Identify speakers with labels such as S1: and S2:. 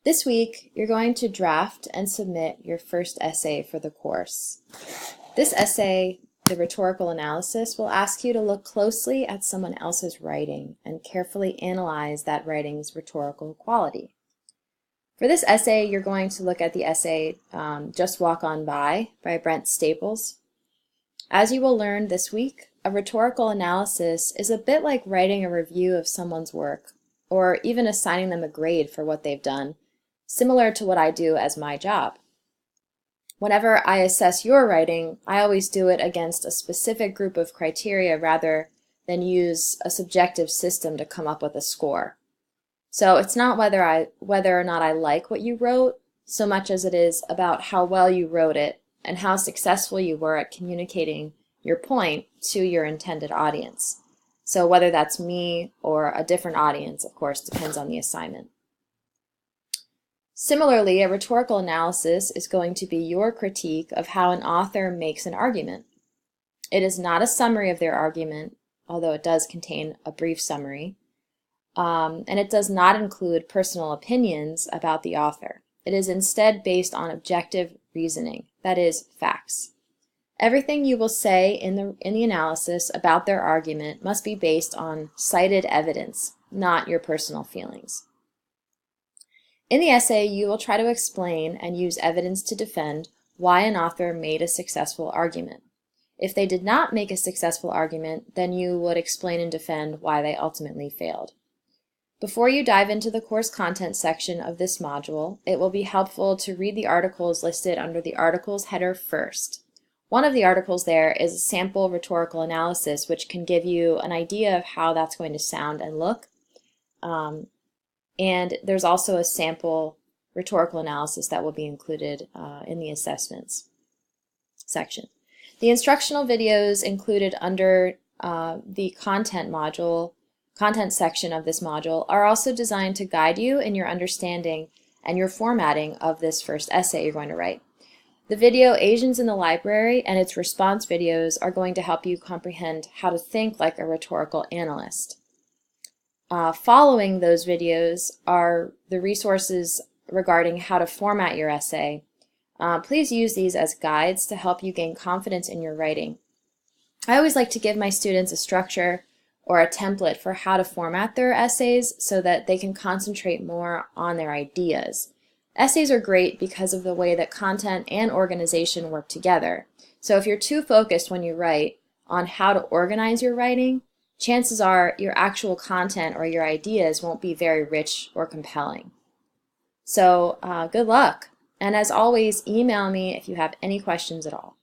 S1: This week, you're going to draft and submit your first essay for the course. This essay, the rhetorical analysis, will ask you to look closely at someone else's writing and carefully analyze that writing's rhetorical quality. For this essay, you're going to look at the essay Just Walk On By Brent Staples. As you will learn this week, a rhetorical analysis is a bit like writing a review of someone's work, or even assigning them a grade for what they've done, similar to what I do as my job. Whenever I assess your writing, I always do it against a specific group of criteria rather than use a subjective system to come up with a score. So it's not whether or not I like what you wrote, so much as it is about how well you wrote it and how successful you were at communicating your point to your intended audience. So whether that's me or a different audience, of course, depends on the assignment. Similarly, a rhetorical analysis is going to be your critique of how an author makes an argument. It is not a summary of their argument, although it does contain a brief summary, and it does not include personal opinions about the author. It is instead based on objective reasoning, that is, facts. Everything you will say in the analysis about their argument must be based on cited evidence, not your personal feelings. In the essay, you will try to explain and use evidence to defend why an author made a successful argument. If they did not make a successful argument, then you would explain and defend why they ultimately failed. Before you dive into the course content section of this module, it will be helpful to read the articles listed under the articles header first. One of the articles there is a sample rhetorical analysis, which can give you an idea of how that's going to sound and look. And there's also a sample rhetorical analysis that will be included in the assessments section. The instructional videos included under the content section of this module are also designed to guide you in your understanding and your formatting of this first essay you're going to write. The video Asians in the Library and its response videos are going to help you comprehend how to think like a rhetorical analyst. Following those videos are the resources regarding how to format your essay. Please use these as guides to help you gain confidence in your writing. I always like to give my students a structure or a template for how to format their essays so that they can concentrate more on their ideas. Essays are great because of the way that content and organization work together. So if you're too focused when you write on how to organize your writing, chances are your actual content or your ideas won't be very rich or compelling. So good luck. And as always, email me if you have any questions at all.